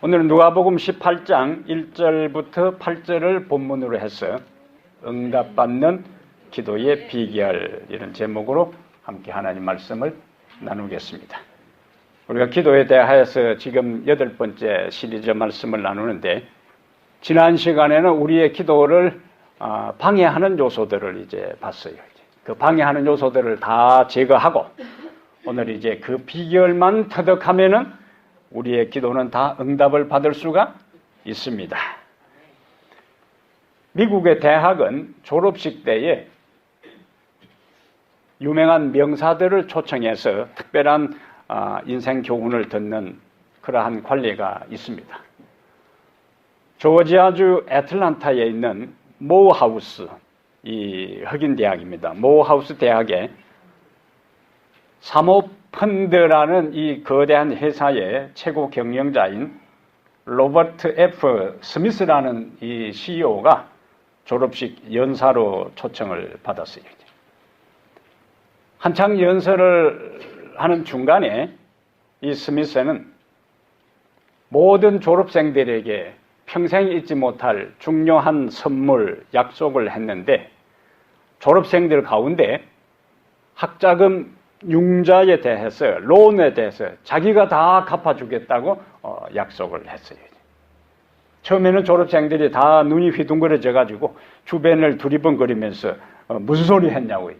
오늘은 누가복음 18장 1절부터 8절을 본문으로 해서 응답받는 기도의 비결, 이런 제목으로 함께 하나님 말씀을 나누겠습니다. 우리가 기도에 대하여서 지금 8번째 시리즈 말씀을 나누는데, 지난 시간에는 우리의 기도를 방해하는 요소들을 이제 봤어요. 그 방해하는 요소들을 다 제거하고 오늘 이제 그 비결만 터득하면은 우리의 기도는 다 응답을 받을 수가 있습니다. 미국의 대학은 졸업식 때에 유명한 명사들을 초청해서 특별한 인생 교훈을 듣는 그러한 관례가 있습니다. 조지아주 애틀란타에 있는 모하우스, 이 흑인 대학입니다. 모하우스 대학에 사모펀드라는 이 거대한 회사의 최고 경영자인 로버트 F. 스미스라는 이 CEO가 졸업식 연사로 초청을 받았어요. 한창 연설을 하는 중간에 이 스미스는 모든 졸업생들에게 평생 잊지 못할 중요한 선물, 약속을 했는데, 졸업생들 가운데 학자금 융자에 대해서, 론에 대해서 자기가 다 갚아주겠다고 약속을 했어요. 처음에는 졸업생들이 다 눈이 휘둥그레져가지고 주변을 두리번거리면서 무슨 소리 했냐고.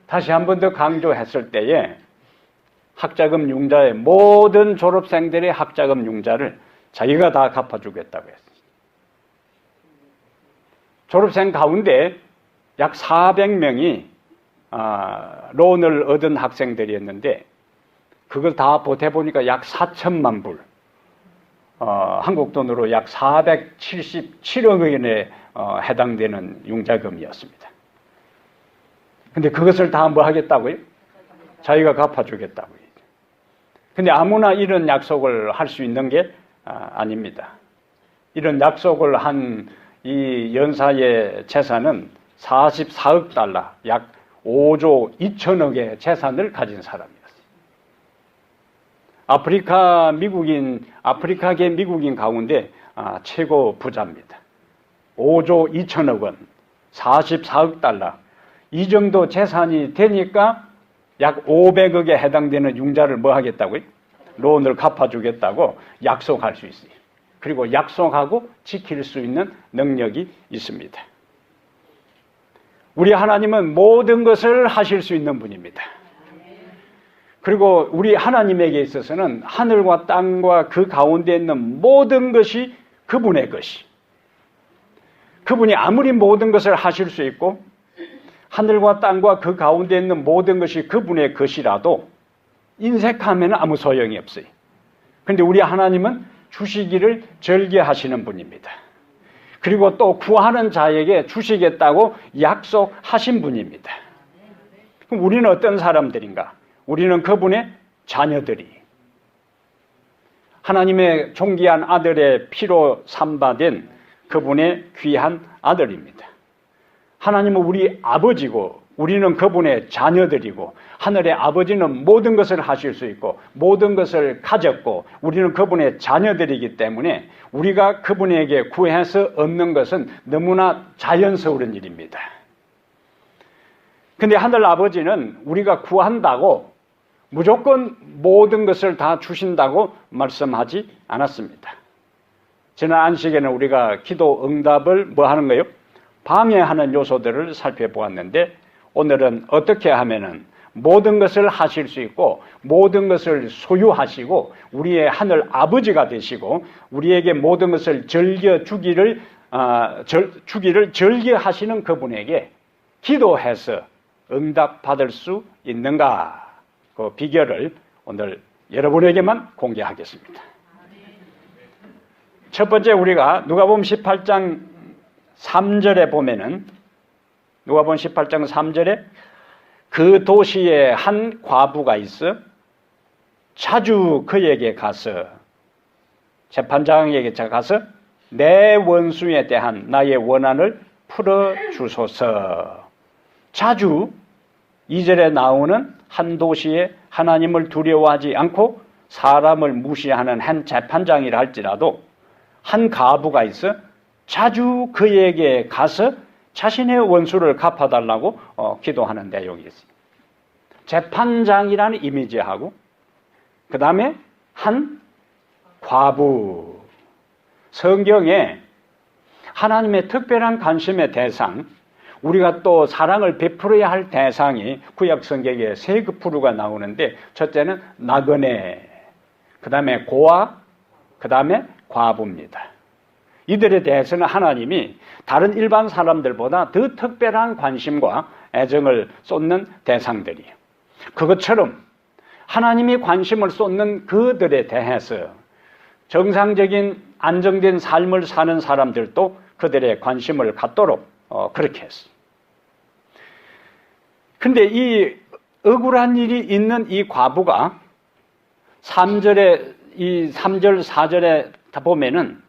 다시 한 번 더 강조했을 때에 학자금 융자의 모든 졸업생들의 학자금 융자를 자기가 다 갚아주겠다고 했어요. 졸업생 가운데 약 400명이 론을 얻은 학생들이었는데, 그걸 다 보태보니까 약 4천만 불, 한국 돈으로 약 477억 원에 해당되는 융자금이었습니다. 근데 그것을 다 뭐 하겠다고요? 자기가 갚아주겠다고요. 근데 아무나 이런 약속을 할 수 있는 게 아닙니다. 이런 약속을 한 이 연사의 재산은 44억 달러, 약 5조 2천억의 재산을 가진 사람이었어요. 아프리카계 미국인 가운데 최고 부자입니다. 5조 2천억 원, 44억 달러. 이 정도 재산이 되니까 약 500억에 해당되는 융자를 뭐 하겠다고요? 론을 갚아주겠다고 약속할 수 있어요. 그리고 약속하고 지킬 수 있는 능력이 있습니다. 우리 하나님은 모든 것을 하실 수 있는 분입니다. 그리고 우리 하나님에게 있어서는 하늘과 땅과 그 가운데 있는 모든 것이 그분의 것이. 그분이 아무리 모든 것을 하실 수 있고 하늘과 땅과 그 가운데 있는 모든 것이 그분의 것이라도 인색하면 아무 소용이 없어요. 그런데 우리 하나님은 주시기를 절개하시는 분입니다. 그리고 또 구하는 자에게 주시겠다고 약속하신 분입니다. 그럼 우리는 어떤 사람들인가? 우리는 그분의 자녀들이, 하나님의 존귀한 아들의 피로 삼바된 그분의 귀한 아들입니다. 하나님은 우리 아버지고 우리는 그분의 자녀들이고, 하늘의 아버지는 모든 것을 하실 수 있고 모든 것을 가졌고 우리는 그분의 자녀들이기 때문에 우리가 그분에게 구해서 얻는 것은 너무나 자연스러운 일입니다. 근데 하늘 아버지는 우리가 구한다고 무조건 모든 것을 다 주신다고 말씀하지 않았습니다. 지난 안식에는 우리가 기도 응답을 뭐 하는 거예요? 방해하는 요소들을 살펴보았는데, 오늘은 어떻게 하면은 모든 것을 하실 수 있고 모든 것을 소유하시고 우리의 하늘 아버지가 되시고 우리에게 모든 것을 주기를 절개하시는 그분에게 기도해서 응답받을 수 있는가, 그 비결을 오늘 여러분에게만 공개하겠습니다. 첫 번째, 우리가 누가복음 18장 3절에 보면은, 누가복음 18장 3절에 그 도시에 한 과부가 있어 자주 그에게 가서, 재판장에게 가서 내 원수에 대한 나의 원한을 풀어주소서. 자주 2절에 나오는 한 도시에 하나님을 두려워하지 않고 사람을 무시하는 한 재판장이라 할지라도 한 과부가 있어 자주 그에게 가서 자신의 원수를 갚아달라고 기도하는 내용이 있어요. 재판장이라는 이미지하고 그 다음에 한 과부. 성경에 하나님의 특별한 관심의 대상, 우리가 또 사랑을 베풀어야 할 대상이 구약 성경에 세 그루가 나오는데 첫째는 나그네, 그 다음에 고아, 그 다음에 과부입니다. 이들에 대해서는 하나님이 다른 일반 사람들보다 더 특별한 관심과 애정을 쏟는 대상들이에요. 그것처럼 하나님이 관심을 쏟는 그들에 대해서 정상적인 안정된 삶을 사는 사람들도 그들의 관심을 갖도록 그렇게 했어요. 근데 이 억울한 일이 있는 이 과부가 3절, 4절에 보면은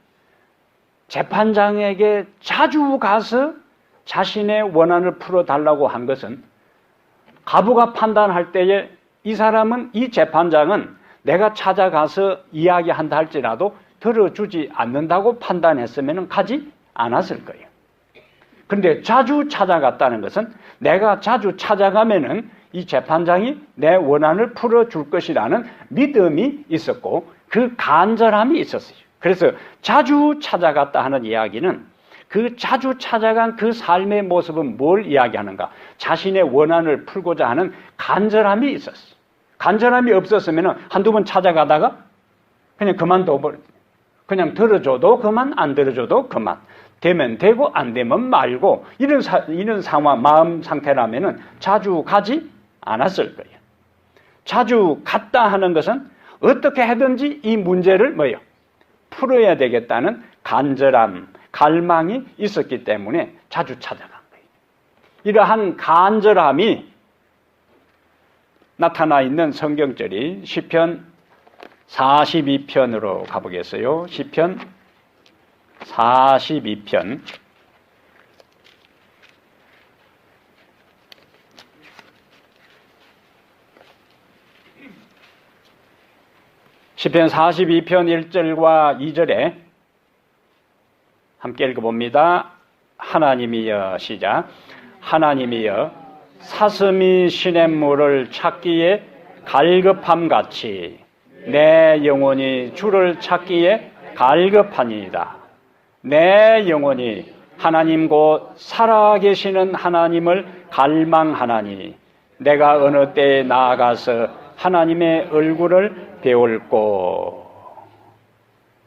재판장에게 자주 가서 자신의 원한을 풀어달라고 한 것은 과부가 판단할 때에 이 사람은, 이 재판장은 내가 찾아가서 이야기한다 할지라도 들어주지 않는다고 판단했으면 가지 않았을 거예요. 그런데 자주 찾아갔다는 것은 내가 자주 찾아가면은 이 재판장이 내 원한을 풀어줄 것이라는 믿음이 있었고 그 간절함이 있었어요. 그래서 자주 찾아갔다 하는 이야기는 그 자주 찾아간 그 삶의 모습은 뭘 이야기하는가? 자신의 원한을 풀고자 하는 간절함이 있었어요. 간절함이 없었으면 한두 번 찾아가다가 그냥 그만둬버려. 그냥 들어줘도 그만, 안 들어줘도 그만. 되면 되고 안 되면 말고 이런 상황, 마음 상태라면 자주 가지 않았을 거예요. 자주 갔다 하는 것은 어떻게 하든지 이 문제를 풀어야 되겠다는 간절함, 갈망이 있었기 때문에 자주 찾아간 거예요. 이러한 간절함이 나타나 있는 성경절이 시편 42편으로 가보겠어요. 시편 42편. 시편 42편 1절과 2절에 함께 읽어봅니다. 하나님이여, 시작. 하나님이여, 사슴이 시냇물을 찾기에 갈급함같이 내 영혼이 주를 찾기에 갈급하니이다. 내 영혼이 하나님 곧 살아계시는 하나님을 갈망하나니 내가 어느 때에 나아가서 하나님의 얼굴을 배울꼬.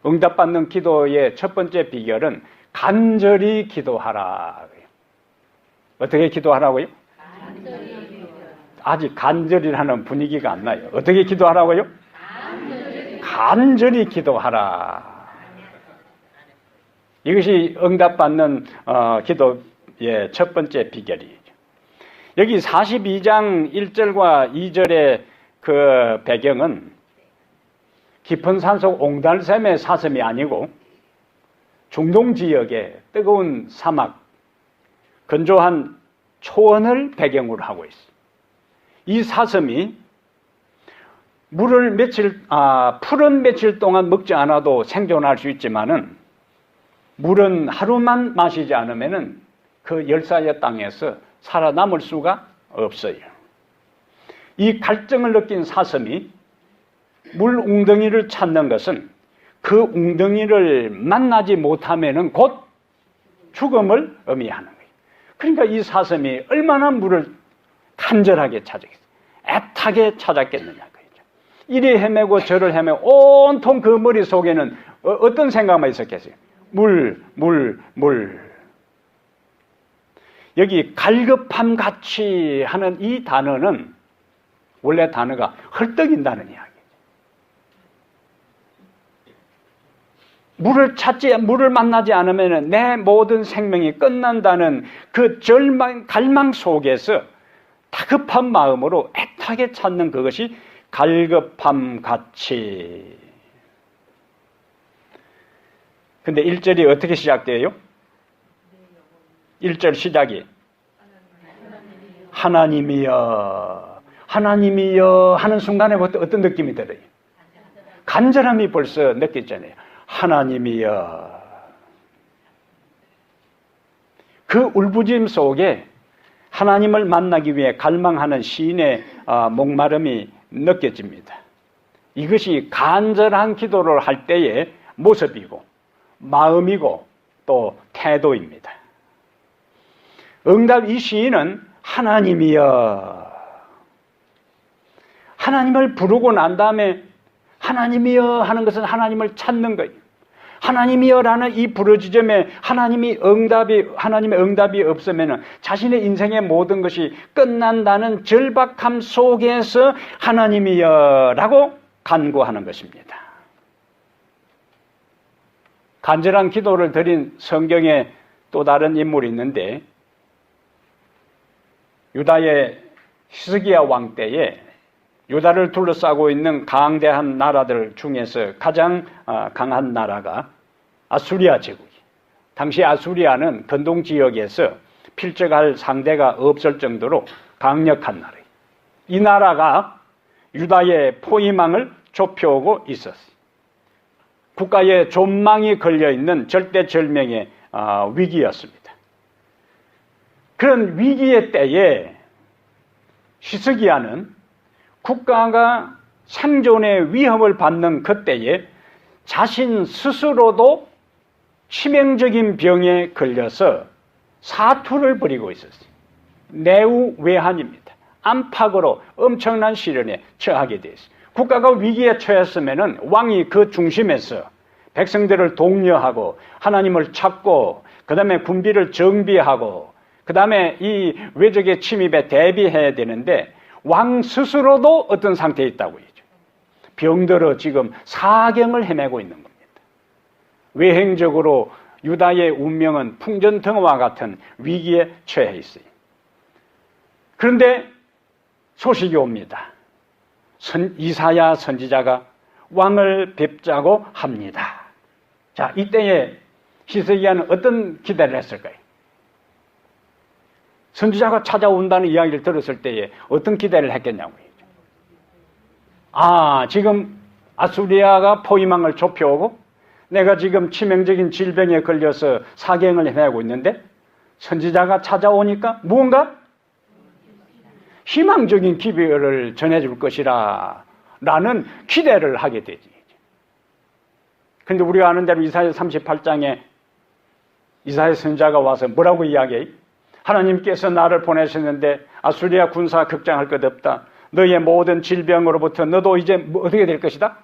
응답받는 기도의 첫 번째 비결은 간절히 기도하라. 어떻게 기도하라고요? 아직 간절히라는 분위기가 안 나요. 어떻게 기도하라고요? 간절히 기도하라. 이것이 응답받는 기도의 첫 번째 비결이에요. 여기 42장 1절과 2절의 그 배경은 깊은 산속 옹달샘의 사슴이 아니고 중동 지역의 뜨거운 사막, 건조한 초원을 배경으로 하고 있어요. 이 사슴이 풀은 며칠 동안 먹지 않아도 생존할 수 있지만은 물은 하루만 마시지 않으면은 그 열사의 땅에서 살아남을 수가 없어요. 이 갈증을 느낀 사슴이 물 웅덩이를 찾는 것은 그 웅덩이를 만나지 못하면은 곧 죽음을 의미하는 거예요. 그러니까 이 사슴이 얼마나 물을 간절하게 찾았겠어요. 애타게 찾았겠느냐. 이리 헤매고 저를 헤매고 온통 그 머릿속에는 어떤 생각만 있었겠어요? 물. 여기 갈급함 같이 하는 이 단어는 원래 단어가 헐떡인다는 이야기예요. 물을 만나지 않으면 내 모든 생명이 끝난다는 그 갈망 속에서 다급한 마음으로 애타게 찾는 그것이 갈급함 같이. 근데 1절이 어떻게 시작돼요? 1절 시작이 하나님이여, 하나님이여 하는 순간에 어떤 느낌이 들어요? 간절함이 벌써 느껴지잖아요. 하나님이여. 그 울부짖음 속에 하나님을 만나기 위해 갈망하는 시인의 목마름이 느껴집니다. 이것이 간절한 기도를 할 때의 모습이고 마음이고 또 태도입니다. 응답 이 시인은 하나님이여. 하나님을 부르고 난 다음에 하나님이여 하는 것은 하나님을 찾는 거예요. 하나님이여라는 이 부르짖음에 하나님의 응답이 없으면 자신의 인생의 모든 것이 끝난다는 절박함 속에서 하나님이여라고 간구하는 것입니다. 간절한 기도를 드린 성경에 또 다른 인물이 있는데 유다의 히스기야 왕 때에 유다를 둘러싸고 있는 강대한 나라들 중에서 가장 강한 나라가 아수리아 제국이. 당시 아수리아는 근동 지역에서 필적할 상대가 없을 정도로 강력한 나라예요. 이 나라가 유다의 포위망을 좁혀오고 있었어요. 국가의 존망이 걸려있는 절대절명의 위기였습니다. 그런 위기의 때에 히스기야는 국가가 생존의 위협을 받는 그때에 자신 스스로도 치명적인 병에 걸려서 사투를 벌이고 있었어요. 내우외환입니다. 안팎으로 엄청난 시련에 처하게 되었어요. 국가가 위기에 처했으면 왕이 그 중심에서 백성들을 독려하고 하나님을 찾고 그 다음에 군비를 정비하고 그 다음에 이 외적의 침입에 대비해야 되는데 왕 스스로도 어떤 상태에 있다고 했죠. 병들어 지금 사경을 헤매고 있는 겁니다. 외행적으로 유다의 운명은 풍전등화와 같은 위기에 처해 있어요. 그런데 소식이 옵니다. 이사야 선지자가 왕을 뵙자고 합니다. 자, 이때에 히스기야는 어떤 기대를 했을까요? 선지자가 찾아온다는 이야기를 들었을 때에 어떤 기대를 했겠냐고요. 지금 아수리아가 포위망을 좁혀오고 내가 지금 치명적인 질병에 걸려서 사경을 헤매고 있는데 선지자가 찾아오니까 무언가 희망적인 기별을 전해줄 것이라 라는 기대를 하게 되지. 그런데 우리가 아는 대로 이사야 38장에 이사야 선지자가 와서 뭐라고 이야기해? 하나님께서 나를 보내셨는데 아수리아 군사 걱정할 것 없다. 너의 모든 질병으로부터 너도 이제 어떻게 될 것이다?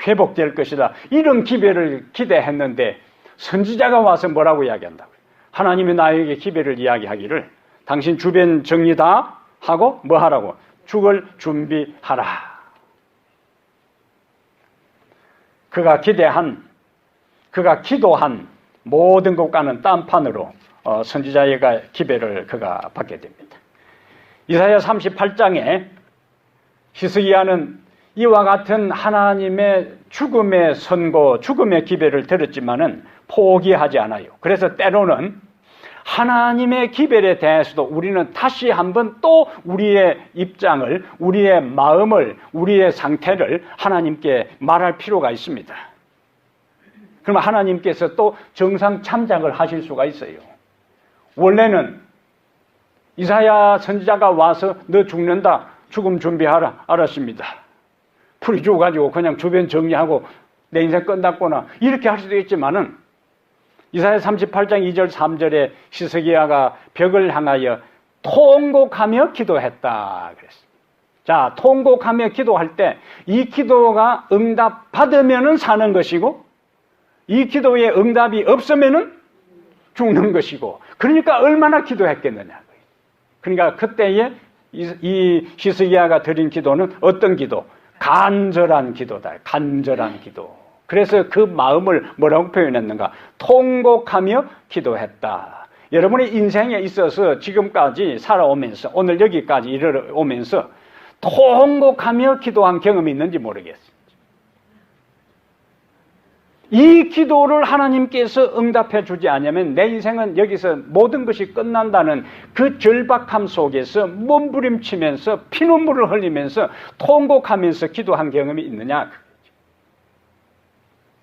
회복될 것이다. 이런 기별을 기대했는데 선지자가 와서 뭐라고 이야기한다고요? 하나님이 나에게 기별을 이야기하기를 당신 주변 정리 다 하고 뭐 하라고? 죽을 준비하라. 그가 기도한 모든 것과는 딴판으로 선지자가 기별을 그가 받게 됩니다. 이사야 38장에 히스기야는 이와 같은 하나님의 죽음의 선고, 죽음의 기별을 들었지만은 포기하지 않아요. 그래서 때로는 하나님의 기별에 대해서도 우리는 다시 한번 또 우리의 입장을, 우리의 마음을, 우리의 상태를 하나님께 말할 필요가 있습니다. 그러면 하나님께서 또 정상 참작을 하실 수가 있어요. 원래는 이사야 선지자가 와서 너 죽는다, 죽음 준비하라, 알았습니다. 풀이 죽어가지고 그냥 주변 정리하고 내 인생 끝났구나 이렇게 할 수도 있지만은 이사야 38장 2절 3절에 히스기야가 벽을 향하여 통곡하며 기도했다 그랬습니다. 자, 통곡하며 기도할 때 이 기도가 응답받으면은 사는 것이고 이 기도에 응답이 없으면은 죽는 것이고, 그러니까 얼마나 기도했겠느냐. 그러니까 그때에 이 히스기야가 드린 기도는 어떤 기도? 간절한 기도다. 간절한 기도. 그래서 그 마음을 뭐라고 표현했는가? 통곡하며 기도했다. 여러분의 인생에 있어서 지금까지 살아오면서 오늘 여기까지 이르러오면서 통곡하며 기도한 경험이 있는지 모르겠어요. 이 기도를 하나님께서 응답해 주지 않으면 내 인생은 여기서 모든 것이 끝난다는 그 절박함 속에서 몸부림치면서 피눈물을 흘리면서 통곡하면서 기도한 경험이 있느냐?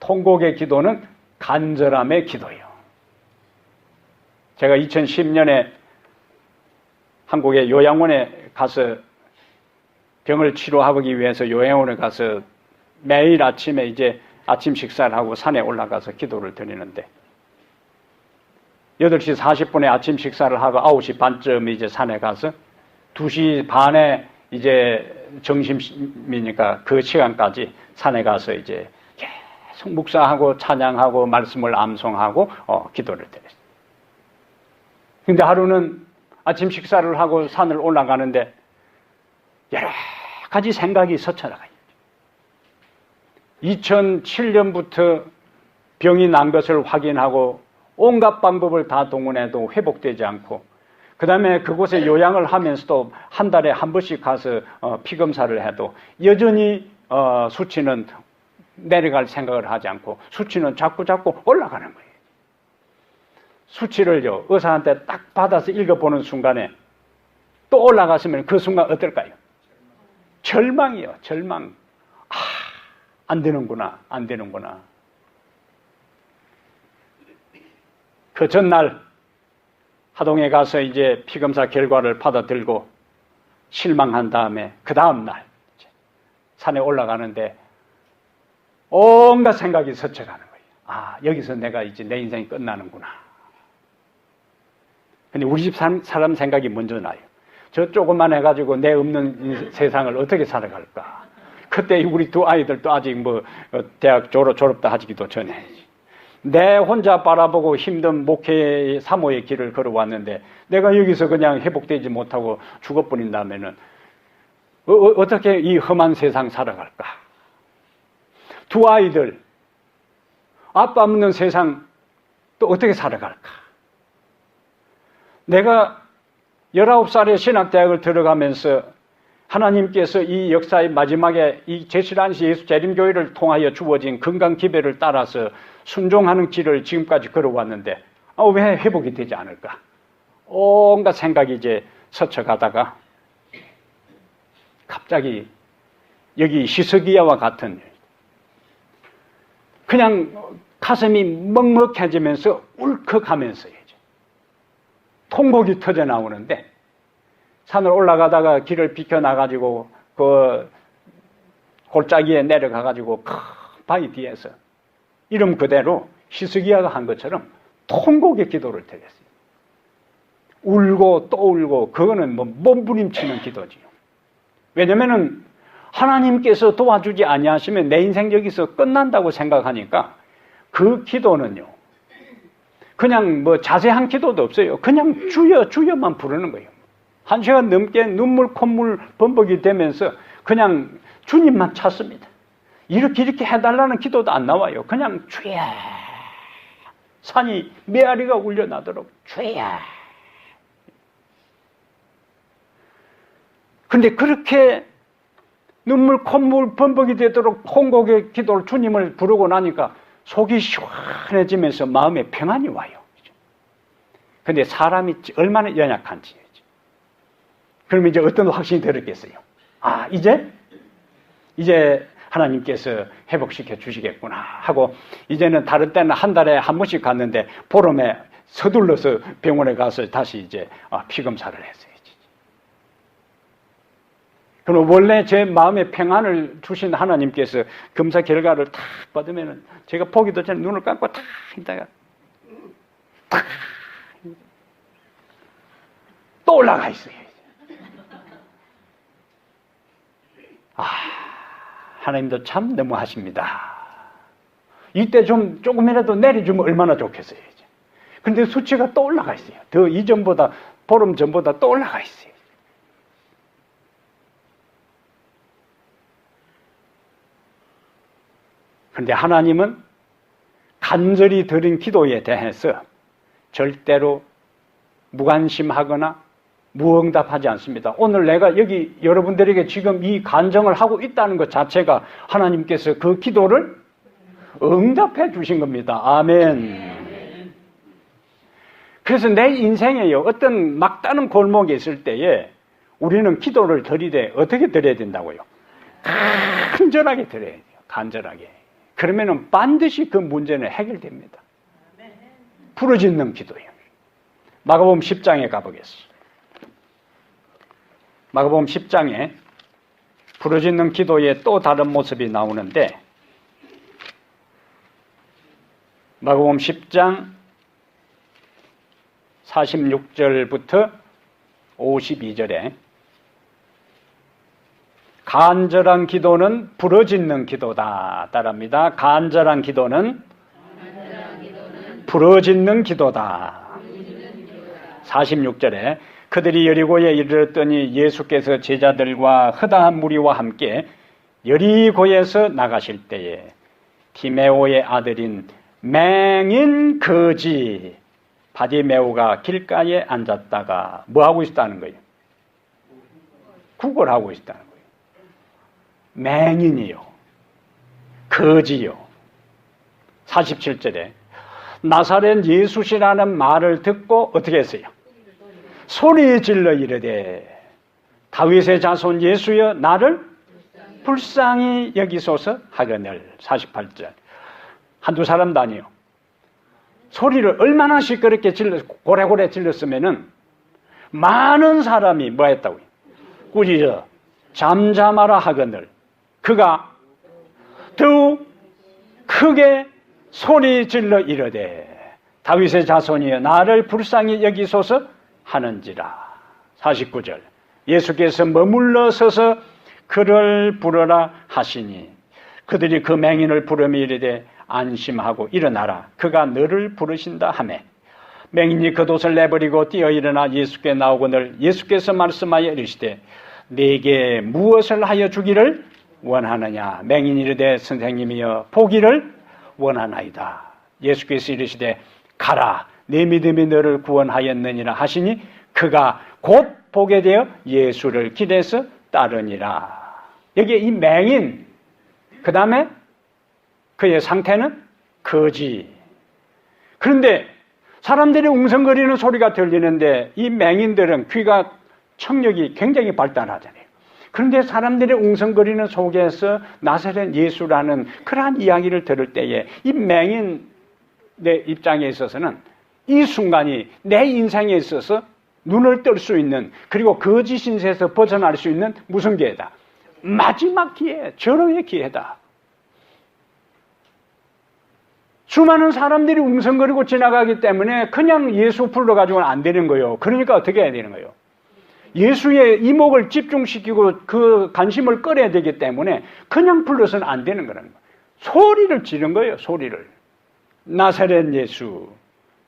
통곡의 기도는 간절함의 기도예요. 제가 2010년에 한국의 요양원에 가서 병을 치료하기 위해서 요양원에 가서 매일 아침에 이제 아침 식사를 하고 산에 올라가서 기도를 드리는데 8시 40분에 아침 식사를 하고 9시 반쯤에 이제 산에 가서 2시 반에 이제 점심이니까 그 시간까지 산에 가서 이제 계속 묵상하고 찬양하고 말씀을 암송하고 기도를 드렸어요. 근데 하루는 아침 식사를 하고 산을 올라가는데 여러 가지 생각이 서쳐나가요. 2007년부터 병이 난 것을 확인하고 온갖 방법을 다 동원해도 회복되지 않고 그 다음에 그곳에 요양을 하면서도 한 달에 한 번씩 가서 피검사를 해도 여전히 수치는 내려갈 생각을 하지 않고 수치는 자꾸 올라가는 거예요. 수치를요 의사한테 딱 받아서 읽어보는 순간에 또 올라갔으면 그 순간 어떨까요? 절망이요. 절망. 안 되는구나. 그 전날 하동에 가서 이제 피검사 결과를 받아들고 실망한 다음에 그 다음날 산에 올라가는데 온갖 생각이 서쳐가는 거예요. 여기서 내가 이제 내 인생이 끝나는구나. 근데 우리 집 사람 생각이 먼저 나요. 저 조금만 해가지고 내 없는 세상을 어떻게 살아갈까. 그때 우리 두 아이들도 아직 대학 졸업도 하기도 전에 내 혼자 바라보고 힘든 목회 사모의 길을 걸어왔는데 내가 여기서 그냥 회복되지 못하고 죽어버린다면은 어떻게 이 험한 세상 살아갈까. 두 아이들 아빠 없는 세상 또 어떻게 살아갈까. 내가 19살에 신학대학을 들어가면서 하나님께서 이 역사의 마지막에 이 제실한시 예수 재림교회를 통하여 주어진 건강 기별을 따라서 순종하는 길을 지금까지 걸어왔는데 왜 회복이 되지 않을까? 온갖 생각이 이제 스쳐가다가 갑자기 여기 히스기야와 같은 그냥 가슴이 먹먹해지면서 울컥하면서 통곡이 터져 나오는데 산을 올라가다가 길을 비켜나가지고 그 골짜기에 내려가가지고 큰 바위 뒤에서 이름 그대로 히스기야가 한 것처럼 통곡의 기도를 드렸어요. 울고 또 울고 그거는 몸부림치는 기도지요. 왜냐면은 하나님께서 도와주지 아니하시면 내 인생 여기서 끝난다고 생각하니까 그 기도는요. 그냥 자세한 기도도 없어요. 그냥 주여만 부르는 거예요. 1시간 넘게 눈물 콧물 범벅이 되면서 그냥 주님만 찾습니다. 이렇게 해달라는 기도도 안 나와요. 그냥 주여. 산이 메아리가 울려나도록 주여. 근데 그렇게 눈물 콧물 범벅이 되도록 통곡의 기도를 주님을 부르고 나니까 속이 시원해지면서 마음에 평안이 와요. 근데 사람이 얼마나 연약한지. 그러면 이제 어떤 확신이 들었겠어요? 이제 하나님께서 회복시켜 주시겠구나 하고 이제는 다른 때는 한 달에 한 번씩 갔는데 보름에 서둘러서 병원에 가서 다시 이제 피검사를 했어요. 그럼 원래 제 마음에 평안을 주신 하나님께서 검사 결과를 탁 받으면은 제가 보기도 전에 눈을 감고 탁 있다가 탁 또 올라가 있어요. 하나님도 참 너무하십니다. 이때 조금이라도 내려주면 얼마나 좋겠어요. 그런데 수치가 또 올라가 있어요. 더 이전보다 보름 전보다 또 올라가 있어요. 그런데 하나님은 간절히 드린 기도에 대해서 절대로 무관심하거나 무응답하지 않습니다. 오늘 내가 여기 여러분들에게 지금 이 간증을 하고 있다는 것 자체가 하나님께서 그 기도를 응답해 주신 겁니다. 아멘. 그래서 내 인생에요, 어떤 막다른 골목에 있을 때에 우리는 기도를 드리되 어떻게 드려야 된다고요? 간절하게 드려야 돼요. 간절하게. 그러면은 반드시 그 문제는 해결됩니다. 부르짖는 기도예요. 마가복음 10장에 가보겠습니다. 마가복음 10장에 부르짖는 기도의 또 다른 모습이 나오는데, 마가복음 10장 46절부터 52절에 간절한 기도는 부르짖는 기도다 따릅니다. 간절한 기도는 부르짖는 기도다. 46절에 그들이 여리고에 이르렀더니 예수께서 제자들과 허다한 무리와 함께 여리고에서 나가실 때에 디메오의 아들인 맹인 거지 바디메오가 길가에 앉았다가 뭐 하고 있다는 거예요? 구걸하고 있다는 거예요. 맹인이요, 거지요. 47절에 나사렛 예수시라는 말을 듣고 어떻게 했어요? 소리 질러 이르되 다윗의 자손 예수여 나를 불쌍히 여기소서 하거늘. 48절. 한두 사람도 아니에요. 소리를 얼마나 시끄럽게 고래고래 질렀으면은 많은 사람이 뭐 했다고요? 꾸짖어 잠잠하라 하거늘 그가 더욱 크게 소리 질러 이르되 다윗의 자손이여 나를 불쌍히 여기소서 하는지라. 49절. 예수께서 머물러 서서 그를 부르라 하시니 그들이 그 맹인을 부르며 이르되 안심하고 일어나라 그가 너를 부르신다 하매 맹인이 겉옷을 내버리고 뛰어 일어나 예수께 나오거늘 예수께서 말씀하여 이르시되 네게 무엇을 하여 주기를 원하느냐. 맹인이 이르되 선생님이여 보기를 원하나이다. 예수께서 이르시되 가라 네 믿음이 너를 구원하였느니라 하시니 그가 곧 보게 되어 예수를 길에서 따르니라. 여기에 이 맹인 그 다음에 그의 상태는 거지. 그런데 사람들이 웅성거리는 소리가 들리는데 이 맹인들은 귀가 청력이 굉장히 발달하잖아요. 그런데 사람들이 웅성거리는 속에서 나사렛 예수라는 그러한 이야기를 들을 때에 이 맹인의 입장에 있어서는 이 순간이 내 인생에 있어서 눈을 뜰 수 있는 그리고 거짓 신세에서 벗어날 수 있는 무슨 기회다? 마지막 기회, 절호의 기회다. 수많은 사람들이 웅성거리고 지나가기 때문에 그냥 예수 불러가지고는 안 되는 거예요. 그러니까 어떻게 해야 되는 거예요? 예수의 이목을 집중시키고 그 관심을 끌어야 되기 때문에 그냥 불러서는 안 되는 거라는 거예요. 소리를 지른 거예요. 소리를. 나사렛 예수,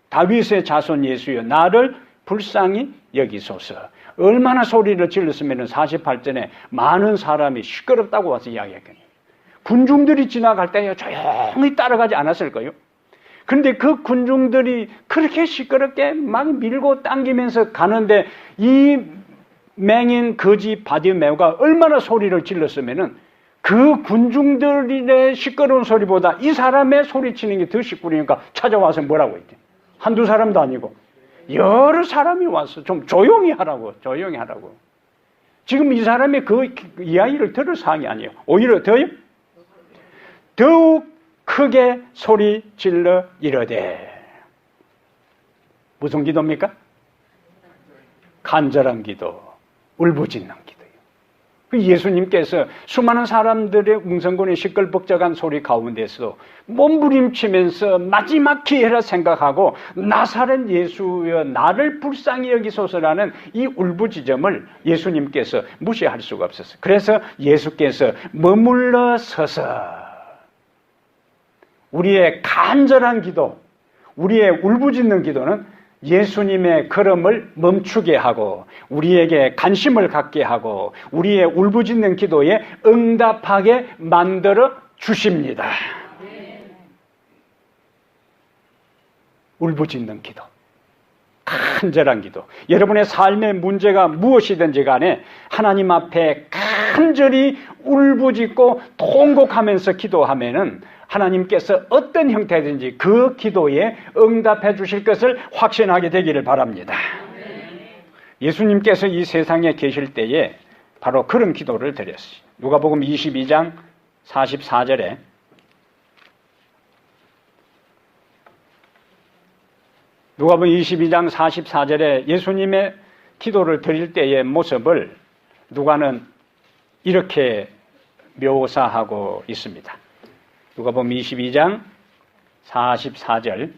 다윗의 자손 예수여 나를 불쌍히 여기소서. 얼마나 소리를 질렀으면 48절에 많은 사람이 시끄럽다고 와서 이야기했거든요. 군중들이 지나갈 때 조용히 따라가지 않았을 거예요. 그런데 그 군중들이 그렇게 시끄럽게 막 밀고 당기면서 가는데 이 맹인 거지 바디메오가 얼마나 소리를 질렀으면은 그 군중들의 시끄러운 소리보다 이 사람의 소리치는 게 더 시끄러우니까 찾아와서 뭐라고 했대? 한두 사람도 아니고 여러 사람이 와서 좀 조용히 하라고. 지금 이 사람의 그 이야기를 들을 사항이 아니에요. 오히려 더욱 크게 소리 질러 이르되. 무슨 기도입니까? 간절한 기도, 울부짖는 기도예요. 예수님께서 수많은 사람들의 웅성거리는 시끌벅적한 소리 가운데서 몸부림치면서 마지막 기회라 생각하고 나사렛 예수여 나를 불쌍히 여기소서라는 이 울부짖음을 예수님께서 무시할 수가 없었어요. 그래서 예수께서 머물러 서서 우리의 간절한 기도, 우리의 울부짖는 기도는 예수님의 걸음을 멈추게 하고 우리에게 관심을 갖게 하고 우리의 울부짖는 기도에 응답하게 만들어 주십니다. 울부짖는 기도, 간절한 기도. 여러분의 삶의 문제가 무엇이든지 간에 하나님 앞에 간절히 울부짖고 통곡하면서 기도하면은 하나님께서 어떤 형태든지 그 기도에 응답해 주실 것을 확신하게 되기를 바랍니다. 예수님께서 이 세상에 계실 때에 바로 그런 기도를 드렸어요. 누가복음 22장 44절에 누가복음 22장 44절에 예수님의 기도를 드릴 때의 모습을 누가는 이렇게 묘사하고 있습니다. 누가복음 22장 44절.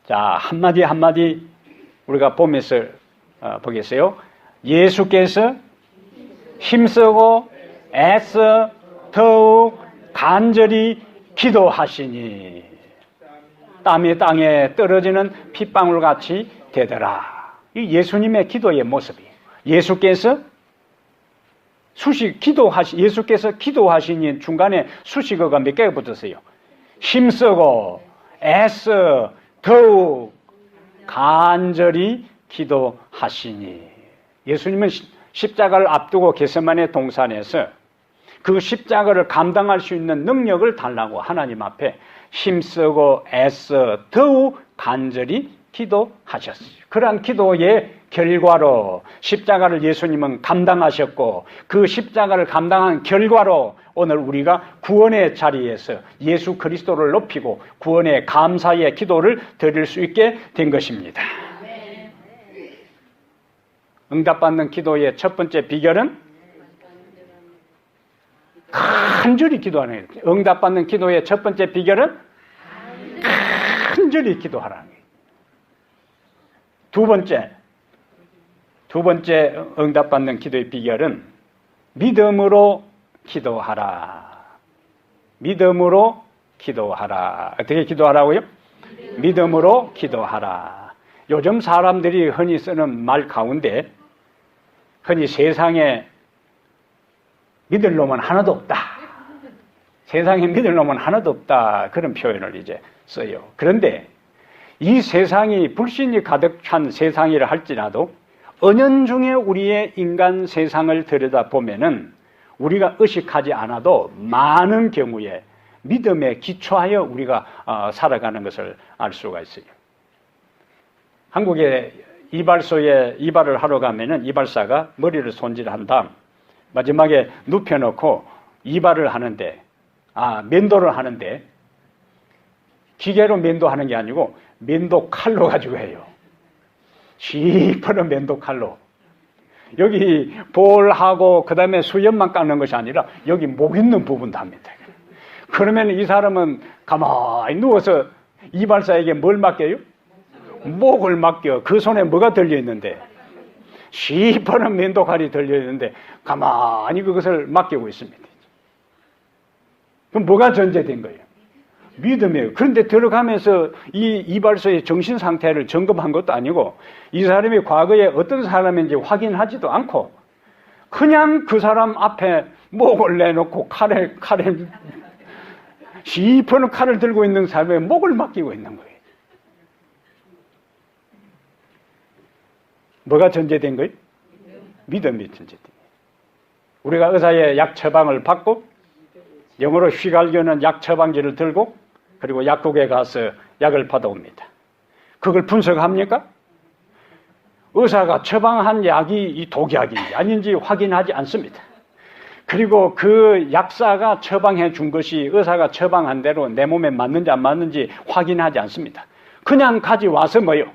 자, 한마디 한마디 우리가 보면서 보겠어요. 예수께서 힘쓰고 애써 더욱 간절히 기도하시니 땀이 땅에 떨어지는 핏방울같이 되더라. 이 예수님의 기도의 모습이에요. 예수께서 기도하시니 중간에 수식어가 몇 개가 붙었어요. 힘쓰고 애써 더욱 간절히 기도하시니. 예수님은 십자가를 앞두고 겟세마네 동산에서 그 십자가를 감당할 수 있는 능력을 달라고 하나님 앞에 힘쓰고 애써 더욱 간절히 기도하셨어요. 그러한 기도의 결과로 십자가를 예수님은 감당하셨고 그 십자가를 감당한 결과로 오늘 우리가 구원의 자리에서 예수 그리스도를 높이고 구원의 감사의 기도를 드릴 수 있게 된 것입니다. 응답받는 기도의 첫 번째 비결은 간절히 기도하는 거예요. 응답받는 기도의 첫 번째 비결은 간절히 기도하라는 거예요. 두 번째 응답받는 기도의 비결은 믿음으로 기도하라. 믿음으로 기도하라. 어떻게 기도하라고요? 믿음으로 기도하라. 요즘 사람들이 흔히 쓰는 말 가운데 흔히 세상에 믿을 놈은 하나도 없다. 세상에 믿을 놈은 하나도 없다. 그런 표현을 이제 써요. 그런데 이 세상이 불신이 가득 찬 세상이라 할지라도 은연중에 우리의 인간 세상을 들여다보면은 우리가 의식하지 않아도 많은 경우에 믿음에 기초하여 우리가 살아가는 것을 알 수가 있어요. 한국에 이발소에 이발을 하러 가면은 이발사가 머리를 손질한 다음 마지막에 눕혀놓고 이발을 하는데, 면도를 하는데, 기계로 면도하는 게 아니고, 면도 칼로 가지고 해요. 시퍼런 면도 칼로. 여기 볼하고, 그 다음에 수염만 깎는 것이 아니라, 여기 목 있는 부분도 합니다. 그러면 이 사람은 가만히 누워서 이발사에게 뭘 맡겨요? 목을 맡겨. 그 손에 뭐가 들려있는데? 시퍼런 면도칼이 들려있는데 가만히 그것을 맡기고 있습니다. 그럼 뭐가 전제된 거예요? 믿음이에요. 그런데 들어가면서 이 이발소의 정신 상태를 점검한 것도 아니고 이 사람이 과거에 어떤 사람인지 확인하지도 않고 그냥 그 사람 앞에 목을 내놓고 칼에 시퍼런 칼을 들고 있는 사람의 목을 맡기고 있는 거예요. 뭐가 전제된 거예요? 믿음이 전제된 거예요. 우리가 의사의 약 처방을 받고 영어로 휘갈겨는 약 처방지를 들고 그리고 약국에 가서 약을 받아옵니다. 그걸 분석합니까? 의사가 처방한 약이 이 독약인지 아닌지 확인하지 않습니다. 그리고 그 약사가 처방해 준 것이 의사가 처방한 대로 내 몸에 맞는지 안 맞는지 확인하지 않습니다. 그냥 가져와서 뭐요?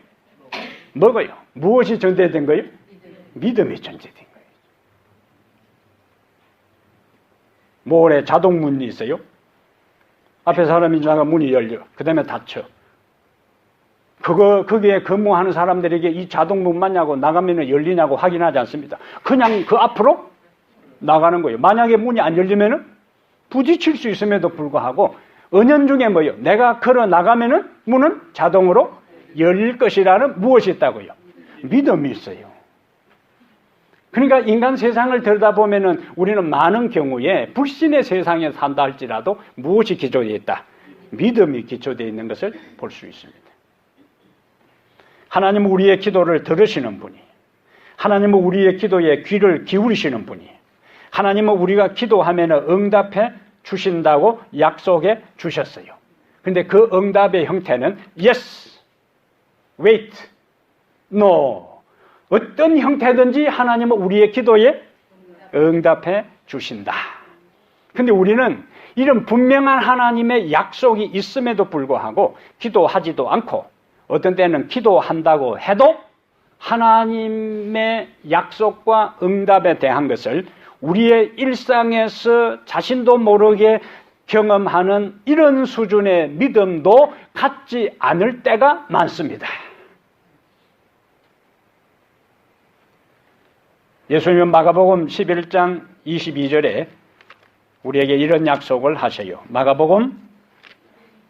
먹어요. 무엇이 전제된 거예요? 믿음이 전제된 거예요. 몰에 자동문이 있어요. 앞에 사람이 지나가 문이 열려. 그 다음에 닫혀. 거기에 근무하는 사람들에게 이 자동문 맞냐고 나가면 열리냐고 확인하지 않습니다. 그냥 그 앞으로 나가는 거예요. 만약에 문이 안 열리면은 부딪힐 수 있음에도 불구하고 은연중에 뭐예요? 내가 걸어 나가면은 문은 자동으로 열릴 것이라는 무엇이 있다고요? 믿음이 있어요. 그러니까 인간 세상을 들여다보면은 우리는 많은 경우에 불신의 세상에 산다 할지라도 무엇이 기초되어 있다? 믿음이 기초되어 있는 것을 볼 수 있습니다. 하나님은 우리의 기도를 들으시는 분이, 하나님은 우리의 기도에 귀를 기울이시는 분이, 하나님은 우리가 기도하면 응답해 주신다고 약속해 주셨어요. 그런데 그 응답의 형태는 yes, wait, no. 어떤 형태든지 하나님은 우리의 기도에 응답해 주신다. 그런데 우리는 이런 분명한 하나님의 약속이 있음에도 불구하고 기도하지도 않고 어떤 때는 기도한다고 해도 하나님의 약속과 응답에 대한 것을 우리의 일상에서 자신도 모르게 경험하는 이런 수준의 믿음도 갖지 않을 때가 많습니다. 예수님은 마가복음 11장 22절에 우리에게 이런 약속을 하세요. 마가복음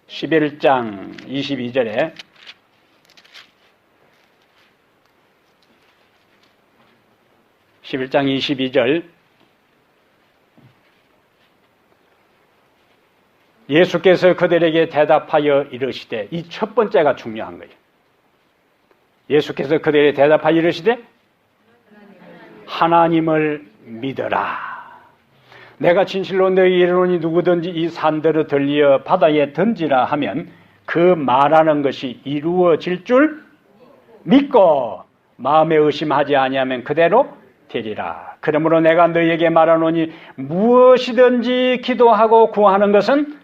11장 22절에 예수께서 그들에게 대답하여 이르시되, 이 첫 번째가 중요한 거예요. 예수께서 그들에게 대답하여 이르시되 하나님을 믿어라. 내가 진실로 너희에게 이르노니 누구든지 이 산들을 들리어 바다에 던지라 하면 그 말하는 것이 이루어질 줄 믿고 마음에 의심하지 아니하면 그대로 되리라. 그러므로 내가 너희에게 말하노니 무엇이든지 기도하고 구하는 것은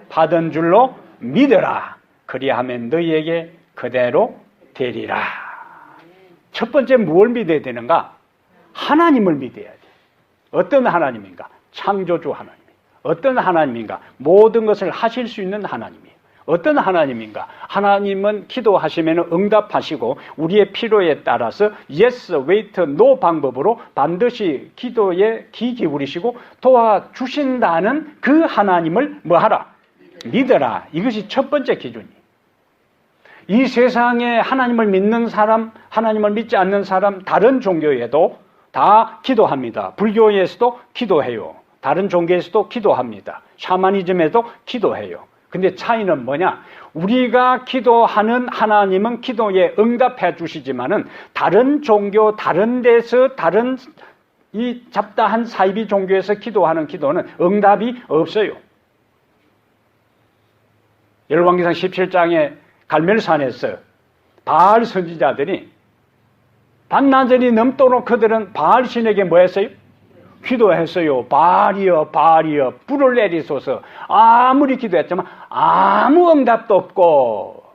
받은 줄로 믿어라. 그리하면 너희에게 그대로 되리라. 첫 번째 무엇을 믿어야 되는가? 하나님을 믿어야 돼. 어떤 하나님인가? 창조주 하나님. 어떤 하나님인가? 모든 것을 하실 수 있는 하나님이에요. 어떤 하나님인가? 하나님은 기도하시면 응답하시고 우리의 필요에 따라서 yes, wait, no 방법으로 반드시 기도에 귀 기울이시고 도와주신다는 그 하나님을 뭐하라? 믿어라. 이것이 첫 번째 기준이에요. 이 세상에 하나님을 믿는 사람, 하나님을 믿지 않는 사람, 다른 종교에도 다 기도합니다. 불교에서도 기도해요. 다른 종교에서도 기도합니다. 샤머니즘에도 기도해요. 근데 차이는 뭐냐? 우리가 기도하는 하나님은 기도에 응답해 주시지만은 다른 종교, 다른 데서 다른 이 잡다한 사이비 종교에서 기도하는 기도는 응답이 없어요. 열왕기상 17장에 갈멜산에서 바알 선지자들이 밤낮이 넘도록 그들은 바알 신에게 뭐 했어요? 기도했어요. 바알이여 바알이여 불을 내리소서. 아무리 기도했지만 아무 응답도 없고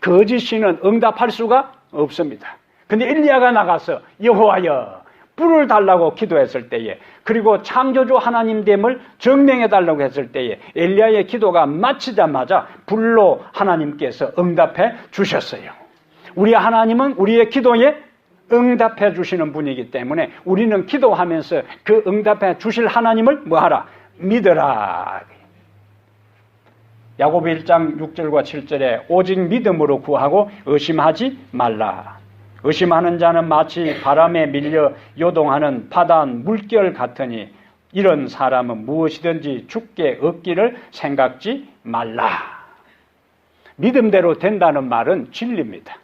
거짓 신은 응답할 수가 없습니다. 근데 엘리야가 나가서 여호와여 불을 달라고 기도했을 때에, 그리고 창조주 하나님됨을 증명해 달라고 했을 때에 엘리야의 기도가 마치자마자 불로 하나님께서 응답해 주셨어요. 우리 하나님은 우리의 기도에 응답해 주시는 분이기 때문에 우리는 기도하면서 그 응답해 주실 하나님을 뭐하라? 믿어라. 야고보 1장 6절과 7절에 오직 믿음으로 구하고 의심하지 말라. 의심하는 자는 마치 바람에 밀려 요동하는 바다 물결 같으니 이런 사람은 무엇이든지 죽게 얻기를 생각지 말라. 믿음대로 된다는 말은 진리입니다.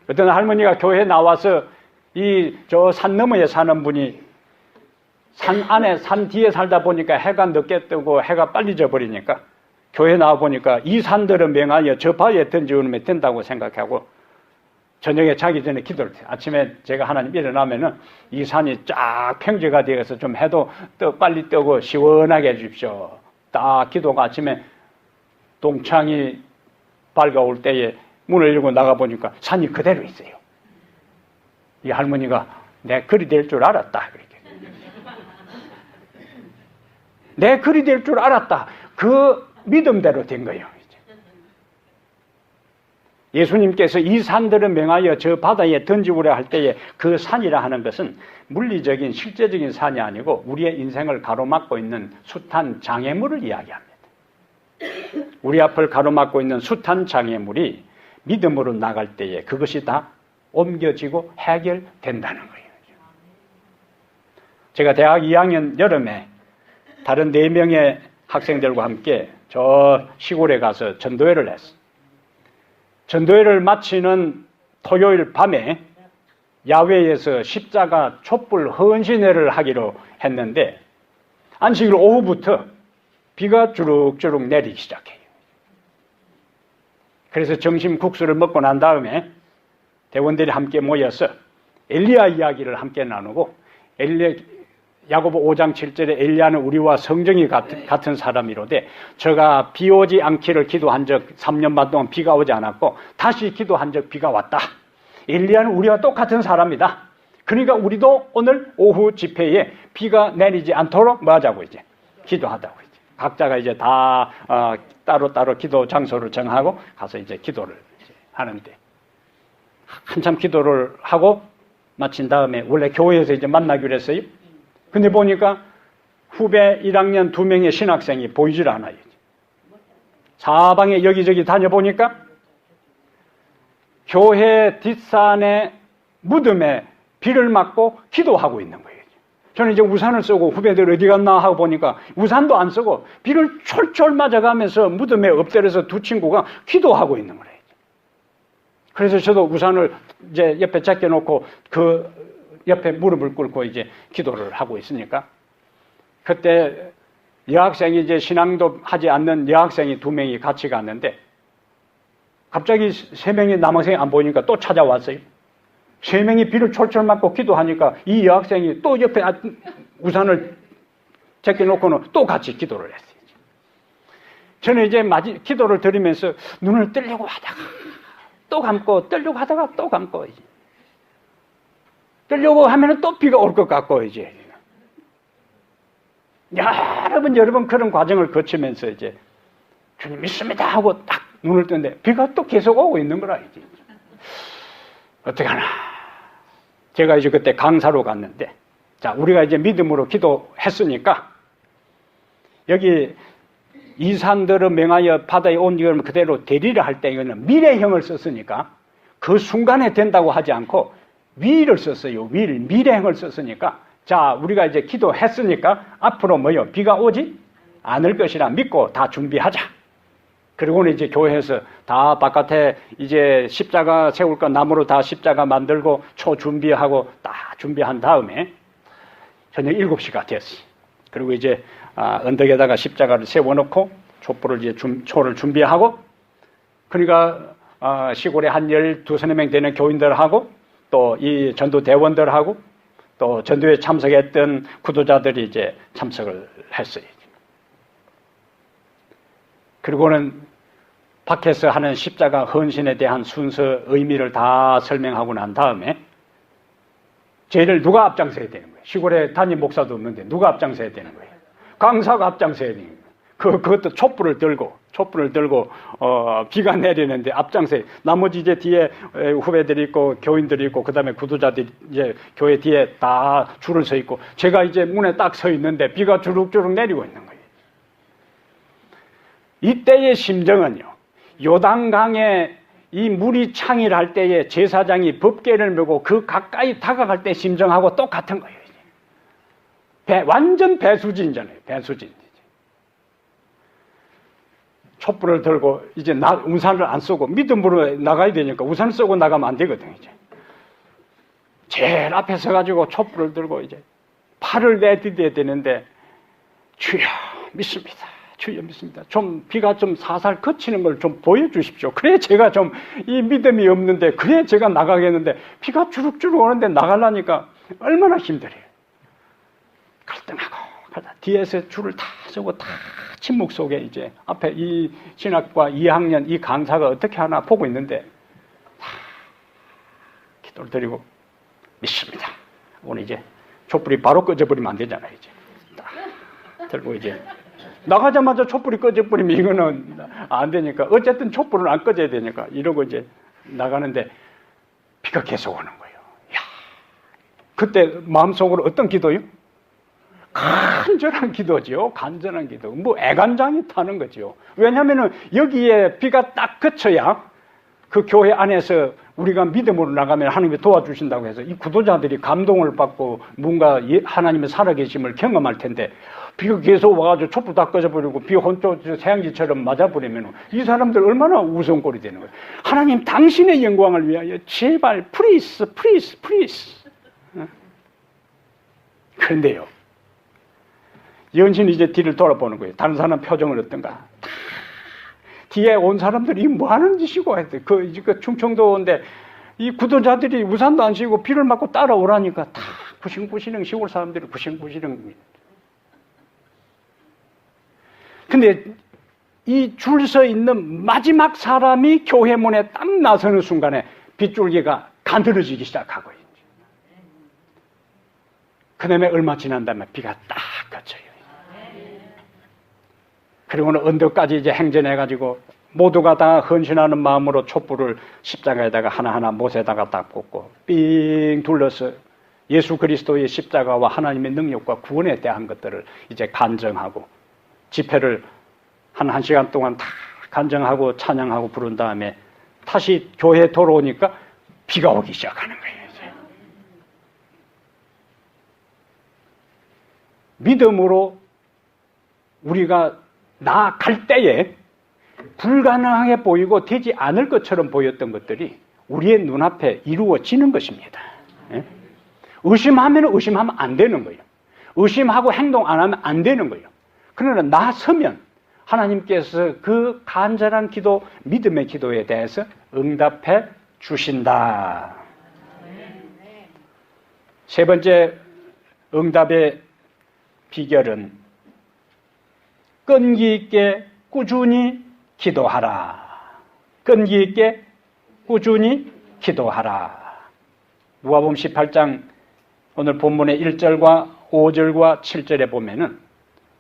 어떤 할머니가 교회에 나와서 저 산 너머에 사는 분이 산 안에, 산 뒤에 살다 보니까 해가 늦게 뜨고 해가 빨리 져버리니까 교회에 나와 보니까 이 산들을 명하여 저 바위에 던지우면 된다고 생각하고 저녁에 자기 전에 기도를 해요. 아침에 제가 하나님 일어나면은 이 산이 쫙 평지가 되어서 좀 해도 빨리 뜨고 시원하게 해주십시오. 딱 기도가 아침에 동창이 밝아올 때에 문을 열고 나가보니까 산이 그대로 있어요. 이 할머니가 내 그리 될 줄 알았다. 그렇게. 내 그리 될 줄 알았다. 그 믿음대로 된 거예요. 예수님께서 이 산들을 명하여 저 바다에 던지우려 할 때에 그 산이라 하는 것은 물리적인 실제적인 산이 아니고 우리의 인생을 가로막고 있는 숱한 장애물을 이야기합니다. 우리 앞을 가로막고 있는 숱한 장애물이 믿음으로 나갈 때에 그것이 다 옮겨지고 해결된다는 거예요. 제가 대학 2학년 여름에 다른 4명의 학생들과 함께 저 시골에 가서 전도회를 했어요. 전도회를 마치는 토요일 밤에 야외에서 십자가 촛불 헌신회를 하기로 했는데 안식일 오후부터 비가 주룩주룩 내리기 시작해요. 그래서 점심 국수를 먹고 난 다음에 대원들이 함께 모여서 엘리야 이야기를 함께 나누고 엘리야 야고보 5장 7절에 엘리야는 우리와 성정이 같은 사람이로되 저가 비 오지 않기를 기도한 적 3년 반 동안 비가 오지 않았고 다시 기도한 적 비가 왔다. 엘리야는 우리와 똑같은 사람이다. 그러니까 우리도 오늘 오후 집회에 비가 내리지 않도록 뭐 하자고 이제 기도하다고 이제 각자가 이제 다 따로따로 기도 장소를 정하고 가서 이제 기도를 이제 하는데 한참 기도를 하고 마친 다음에 원래 교회에서 이제 만나기로 했어요. 근데 보니까 후배 1학년 2명의 신학생이 보이질 않아요. 사방에 여기저기 다녀보니까 교회 뒷산의 무덤에 비를 맞고 기도하고 있는 거예요. 저는 이제 우산을 쓰고 후배들 어디 갔나 하고 보니까 우산도 안 쓰고 비를 철철 맞아가면서 무덤에 엎드려서 두 친구가 기도하고 있는 거예요. 그래서 저도 우산을 이제 옆에 제껴놓고 그 옆에 무릎을 꿇고 이제 기도를 하고 있으니까 그때 여학생이 이제 신앙도 하지 않는 여학생이 2명이 같이 갔는데 갑자기 3명의 남학생이 안 보이니까 또 찾아왔어요. 3명이 비를 철철 맞고 기도하니까 이 여학생이 또 옆에 우산을 제껴놓고는 또 같이 기도를 했어요. 저는 이제 기도를 드리면서 눈을 뜨려고 하다가 또 감고 뜨려고 하다가 또 감고 이제 뜨려고 하면은 또 비가 올 것 같고 이제 여러 번 그런 과정을 거치면서 이제 주님 믿습니다 하고 딱 눈을 뜨는데 비가 또 계속 오고 있는 거라 이제 어떡하나. 제가 이제 그때 강사로 갔는데 자 우리가 이제 믿음으로 기도했으니까 여기 이산들을 명하여 바다에 온 이걸 그대로 대리를 할 때 이거는 미래형을 썼으니까 그 순간에 된다고 하지 않고 위를 썼어요. 미래형을 썼으니까 자 우리가 이제 기도했으니까 앞으로 뭐요? 비가 오지 않을 것이라 믿고 다 준비하자. 그리고는 이제 교회에서 다 바깥에 이제 십자가 세울 거 나무로 다 십자가 만들고 초 준비하고 다 준비한 다음에 저녁 7시가 됐어요. 그리고 이제 언덕에다가 십자가를 세워놓고 촛불을 이제 초를 준비하고 그러니까 시골에 한 12~13명 되는 교인들하고 또 이 전도 대원들하고 또 전도에 참석했던 구도자들이 이제 참석을 했어요. 그리고는 밖에서 하는 십자가 헌신에 대한 순서 의미를 다 설명하고 난 다음에 제일 누가 앞장서야 되는 거예요? 시골에 담임 목사도 없는데 누가 앞장서야 되는 거예요? 강사가 앞장서야 되는 거예요. 그것도 촛불을 들고 비가 내리는데 앞장서야 나머지 이제 뒤에 후배들이 있고 교인들이 있고 그 다음에 구도자들이 이제 교회 뒤에 다 줄을 서 있고 제가 이제 문에 딱 서 있는데 비가 주룩주룩 내리고 있는 거예요. 이때의 심정은요. 요단강에 이 물이 창일할 때에 제사장이 법궤를 메고 그 가까이 다가갈 때 심정하고 똑같은 거예요. 완전 배수진이잖아요. 배수진. 촛불을 들고 이제 우산을 안 쓰고 믿음으로 나가야 되니까 우산을 쓰고 나가면 안 되거든요. 이제 제일 앞에 서가지고 촛불을 들고 이제 팔을 내디뎌야 되는데 주여 믿습니다. 주여 믿습니다. 좀 비가 좀 살살 그치는 걸 좀 보여주십시오. 그래 제가 좀 이 믿음이 없는데 그래 제가 나가겠는데 비가 주룩주룩 오는데 나가려니까 얼마나 힘들어요. 갈등하고 그러다 뒤에서 줄을 다 서고 다 침묵 속에 이제 앞에 이 신학과 2학년 이 강사가 어떻게 하나 보고 있는데 다 기도를 드리고 믿습니다. 오늘 이제 촛불이 바로 꺼져버리면 안 되잖아요. 이제 딱 들고 이제 나가자마자 촛불이 꺼져버리면 이거는 안 되니까 어쨌든 촛불은 안 꺼져야 되니까 이러고 이제 나가는데 비가 계속 오는 거예요. 야, 그때 마음속으로 어떤 기도요? 간절한 기도죠. 간절한 기도. 뭐 애간장이 타는 거죠. 왜냐하면 여기에 비가 딱 그쳐야 그 교회 안에서 우리가 믿음으로 나가면 하나님이 도와주신다고 해서 이 구도자들이 감동을 받고 뭔가 하나님의 살아계심을 경험할 텐데 비가 계속 와가지고 촛불 다 꺼져버리고 비 혼조 태양지처럼 맞아버리면 이 사람들 얼마나 우성꼴이 되는 거예요. 하나님 당신의 영광을 위하여 제발 프리스. 그런데요. 연신이 이제 뒤를 돌아보는 거예요. 다른 사람 표정은 어떤가? 뒤에 온 사람들이 뭐 하는 짓이고 했대. 그 충청도인데 이 구도자들이 우산도 안 쓰고 비를 맞고 따라오라니까 다 구싱구시렁 시골 사람들이 구싱구시렁. 근데 이 줄 서 있는 마지막 사람이 교회 문에 딱 나서는 순간에 빗줄기가 가늘어지기 시작하고 있죠. 그 다음에 얼마 지난 다음에 비가 딱 그쳐요. 그리고는 언덕까지 이제 행진해가지고 모두가 다 헌신하는 마음으로 촛불을 십자가에다가 하나하나 못에다가 딱 꽂고 삥 둘러서 예수 그리스도의 십자가와 하나님의 능력과 구원에 대한 것들을 이제 간증하고 집회를 한 1시간 동안 다 간증하고 찬양하고 부른 다음에 다시 교회에 돌아오니까 비가 오기 시작하는 거예요. 이제. 믿음으로 우리가 나아갈 때에 불가능하게 보이고 되지 않을 것처럼 보였던 것들이 우리의 눈앞에 이루어지는 것입니다. 의심하면 의심하면 안 되는 거예요. 의심하고 행동 안 하면 안 되는 거예요. 그러나 나서면 하나님께서 그 간절한 기도, 믿음의 기도에 대해서 응답해 주신다. 세 번째 응답의 비결은 끈기 있게 꾸준히 기도하라. 끈기 있게 꾸준히 기도하라. 누가복음 18장 오늘 본문의 1절과 5절과 7절에 보면은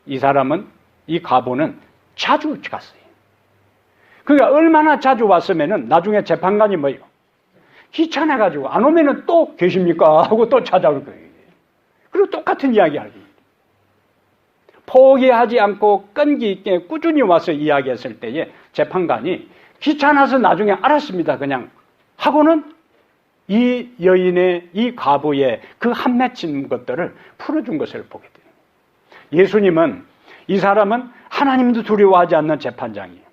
이 사람은, 이 과부는 자주 갔어요. 그러니까 얼마나 자주 왔으면은 나중에 재판관이 뭐예요? 귀찮아가지고 안 오면은 또 계십니까? 하고 또 찾아올 거예요. 그리고 똑같은 이야기 하기. 포기하지 않고 끈기 있게 꾸준히 와서 이야기했을 때에 재판관이 귀찮아서 나중에 알았습니다. 그냥 하고는 이 여인의, 이 과부의 그 한 맺힌 것들을 풀어준 것을 보게 돼요. 예수님은 이 사람은 하나님도 두려워하지 않는 재판장이에요.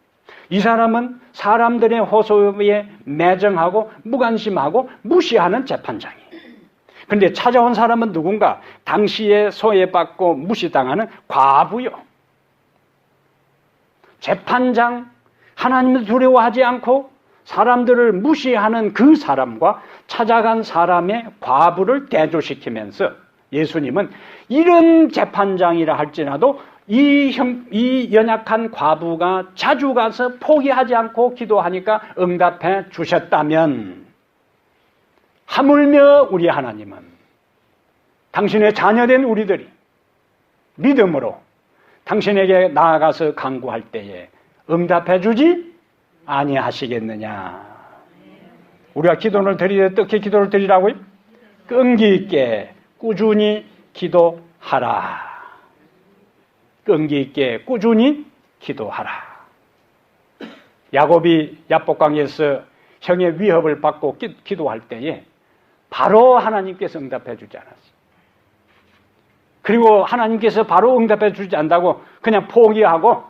이 사람은 사람들의 호소에 매정하고 무관심하고 무시하는 재판장이에요. 그런데 찾아온 사람은 누군가? 당시에 소외받고 무시당하는 과부요. 재판장, 하나님도 두려워하지 않고 사람들을 무시하는 그 사람과 찾아간 사람의 과부를 대조시키면서 예수님은 이런 재판장이라 할지라도 이 연약한 과부가 자주 가서 포기하지 않고 기도하니까 응답해 주셨다면 하물며 우리 하나님은 당신의 자녀된 우리들이 믿음으로 당신에게 나아가서 간구할 때에 응답해 주지 아니하시겠느냐. 우리가 기도를 드리되 어떻게 기도를 드리라고요? 끈기 있게 꾸준히 기도하라. 끈기 있게 꾸준히 기도하라. 야곱이 야복강에서 형의 위협을 받고 기도할 때에 바로 하나님께서 응답해 주지 않았어요. 그리고 하나님께서 바로 응답해 주지 않다고 그냥 포기하고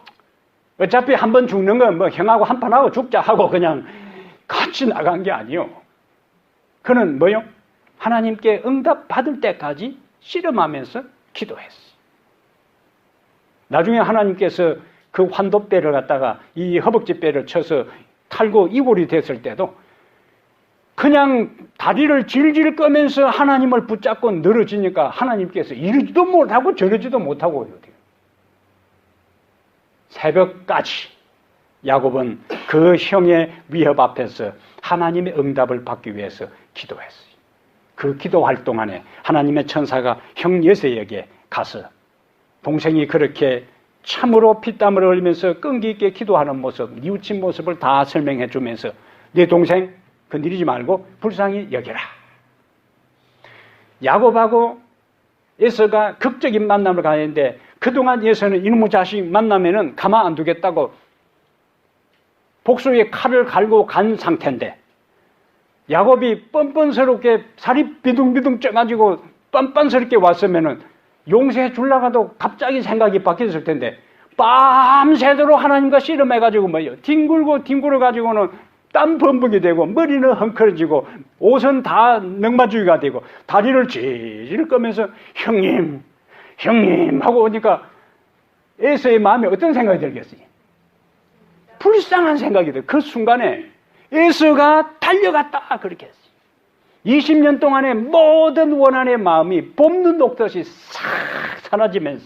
어차피 한 번 죽는 건 뭐 형하고 한판 하고 죽자 하고 그냥 같이 나간 게 아니요. 그는 뭐요? 하나님께 응답 받을 때까지 씨름하면서 기도했어요. 나중에 하나님께서 그 환도뼈를 갖다가 이 허벅지뼈를 쳐서 탈고 이골이 됐을 때도 그냥 다리를 질질 꺼면서 하나님을 붙잡고 늘어지니까 하나님께서 이러지도 못하고 저러지도 못하고 새벽까지 야곱은 그 형의 위협 앞에서 하나님의 응답을 받기 위해서 기도했어요. 그 기도할 동안에 하나님의 천사가 형 여세에게 가서 동생이 그렇게 참으로 피땀을 흘리면서 끈기 있게 기도하는 모습, 뉘우친 모습을 다 설명해 주면서 네 동생 건드리지 말고 불쌍히 여겨라. 야곱하고 에서가 극적인 만남을 가는데 그동안 에서는 이놈의 자식 만나면은 가만 안 두겠다고 복수의 칼을 갈고 간 상태인데 야곱이 뻔뻔스럽게 살이 비둥비둥 쪄가지고 뻔뻔스럽게 왔으면은 용서해 주려가도 갑자기 생각이 바뀌었을 텐데 밤새도록 하나님과 씨름해가지고 뭐예요? 뒹굴어가지고는 땀 범벅이 되고 머리는 헝클어지고 옷은 다 넝마주기가 되고 다리를 질질 꺼면서 형님 하고 오니까 에서의 마음에 어떤 생각이 들겠어요? 불쌍한 생각이 들어요. 그 순간에 에서가 달려갔다 그렇게 했어요. 20년 동안의 모든 원한의 마음이 봄눈 녹듯이 싹 사라지면서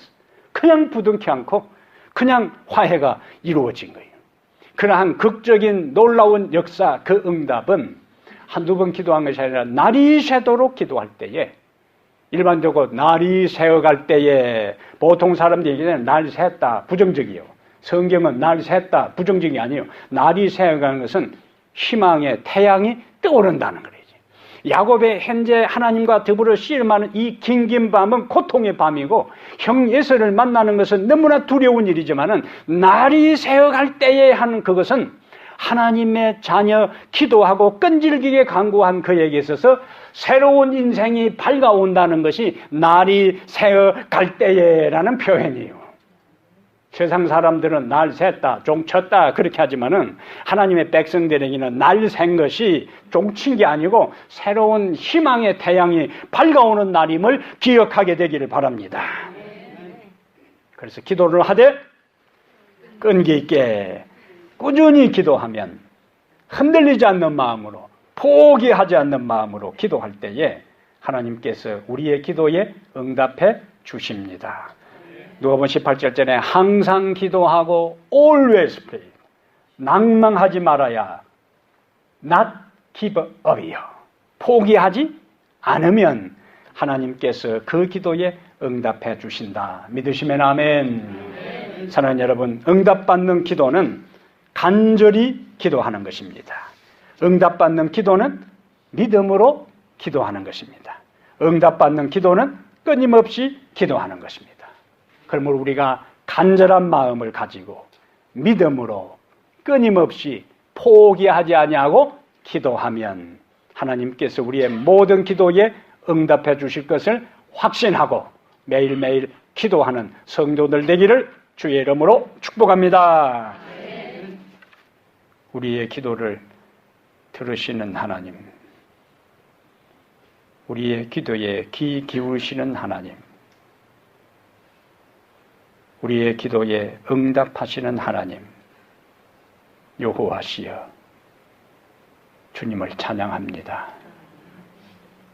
그냥 부둥켜 안고 그냥 화해가 이루어진 거예요. 그러한 극적인 놀라운 역사, 그 응답은 한두 번 기도한 것이 아니라 날이 새도록 기도할 때에, 일반적으로 날이 새어갈 때에 보통 사람들이 얘기하는 날이 샜다 부정적이에요. 성경은 날이 샜다 부정적이 아니에요. 날이 새어가는 것은 희망의 태양이 떠오른다는 거예요. 야곱의 현재 하나님과 더불어 씨름하는 이 긴긴 밤은 고통의 밤이고, 형 에서를 만나는 것은 너무나 두려운 일이지만은 날이 새어갈 때에 하는 그것은 하나님의 자녀 기도하고 끈질기게 간구한 그에게 있어서 새로운 인생이 밝아온다는 것이 날이 새어갈 때에라는 표현이에요. 세상 사람들은 날 샜다, 종쳤다 그렇게 하지만은 하나님의 백성들에게는 날 샌 것이 종친 게 아니고 새로운 희망의 태양이 밝아오는 날임을 기억하게 되기를 바랍니다. 그래서 기도를 하되 끈기 있게 꾸준히 기도하면 흔들리지 않는 마음으로, 포기하지 않는 마음으로 기도할 때에 하나님께서 우리의 기도에 응답해 주십니다. 누가복음 18절 전에 항상 기도하고 always pray, 낭망하지 말아야 not give up이요. 포기하지 않으면 하나님께서 그 기도에 응답해 주신다. 믿으시면 아멘. 사랑하는 여러분, 응답받는 기도는 간절히 기도하는 것입니다. 응답받는 기도는 믿음으로 기도하는 것입니다. 응답받는 기도는 끊임없이 기도하는 것입니다. 그러므로 우리가 간절한 마음을 가지고 믿음으로 끊임없이 포기하지 아니하고 기도하면 하나님께서 우리의 모든 기도에 응답해 주실 것을 확신하고 매일매일 기도하는 성도들 되기를 주의 이름으로 축복합니다. 우리의 기도를 들으시는 하나님, 우리의 기도에 귀 기울이시는 하나님, 우리의 기도에 응답하시는 하나님, 여호와시여, 주님을 찬양합니다.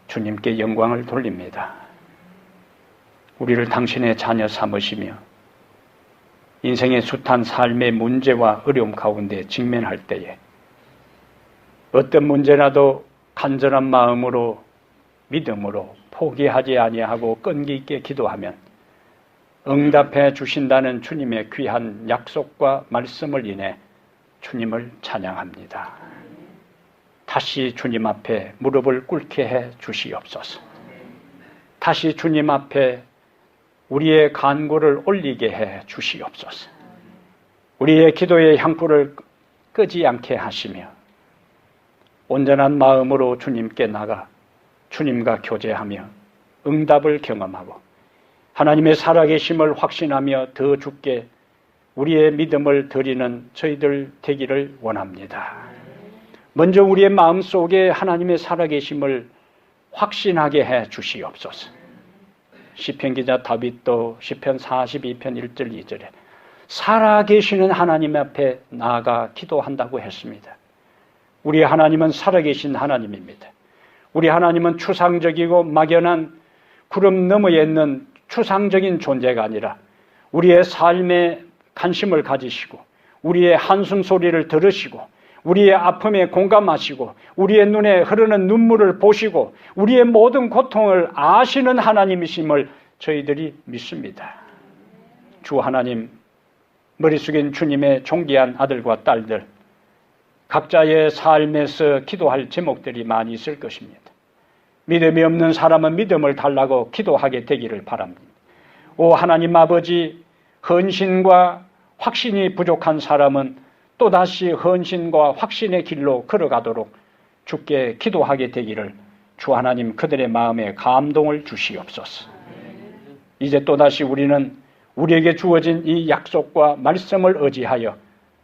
주님께 영광을 돌립니다. 우리를 당신의 자녀 삼으시며 인생의 숱한 삶의 문제와 어려움 가운데 직면할 때에 어떤 문제라도 간절한 마음으로 믿음으로 포기하지 아니하고 끈기 있게 기도하면 응답해 주신다는 주님의 귀한 약속과 말씀을 인해 주님을 찬양합니다. 다시 주님 앞에 무릎을 꿇게 해 주시옵소서. 다시 주님 앞에 우리의 간구를 올리게 해 주시옵소서. 우리의 기도의 향불을 끄지 않게 하시며 온전한 마음으로 주님께 나가 주님과 교제하며 응답을 경험하고 하나님의 살아계심을 확신하며 더 죽게 우리의 믿음을 드리는 저희들 되기를 원합니다. 먼저 우리의 마음속에 하나님의 살아계심을 확신하게 해 주시옵소서. 시편 기자 다윗도 시편 42편 1절 2절에 살아계시는 하나님 앞에 나아가 기도한다고 했습니다. 우리 하나님은 살아계신 하나님입니다. 우리 하나님은 추상적이고 막연한 구름 너머에 있는 추상적인 존재가 아니라 우리의 삶에 관심을 가지시고 우리의 한숨 소리를 들으시고 우리의 아픔에 공감하시고 우리의 눈에 흐르는 눈물을 보시고 우리의 모든 고통을 아시는 하나님이심을 저희들이 믿습니다. 주 하나님, 머리 숙인 주님의 존귀한 아들과 딸들, 각자의 삶에서 기도할 제목들이 많이 있을 것입니다. 믿음이 없는 사람은 믿음을 달라고 기도하게 되기를 바랍니다. 오 하나님 아버지, 헌신과 확신이 부족한 사람은 또다시 헌신과 확신의 길로 걸어가도록 주께 기도하게 되기를 주 하나님 그들의 마음에 감동을 주시옵소서. 이제 또다시 우리는 우리에게 주어진 이 약속과 말씀을 의지하여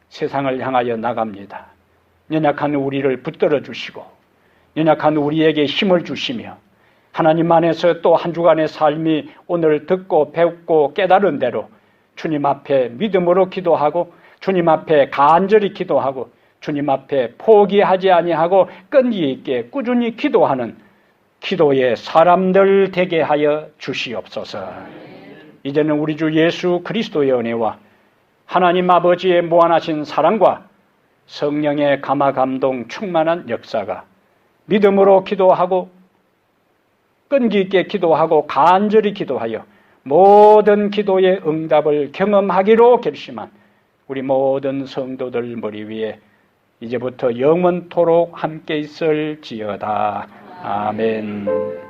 세상을 향하여 나갑니다. 연약한 우리를 붙들어 주시고 연약한 우리에게 힘을 주시며 하나님 안에서 또 한 주간의 삶이 오늘 듣고 배웠고 깨달은 대로 주님 앞에 믿음으로 기도하고 주님 앞에 간절히 기도하고 주님 앞에 포기하지 아니하고 끈기 있게 꾸준히 기도하는 기도의 사람들 되게 하여 주시옵소서. 이제는 우리 주 예수 그리스도의 은혜와 하나님 아버지의 무한하신 사랑과 성령의 감화 감동 충만한 역사가 믿음으로 기도하고 끈기 있게 기도하고 간절히 기도하여 모든 기도의 응답을 경험하기로 결심한 우리 모든 성도들 머리 위에 이제부터 영원토록 함께 있을지어다. 아멘.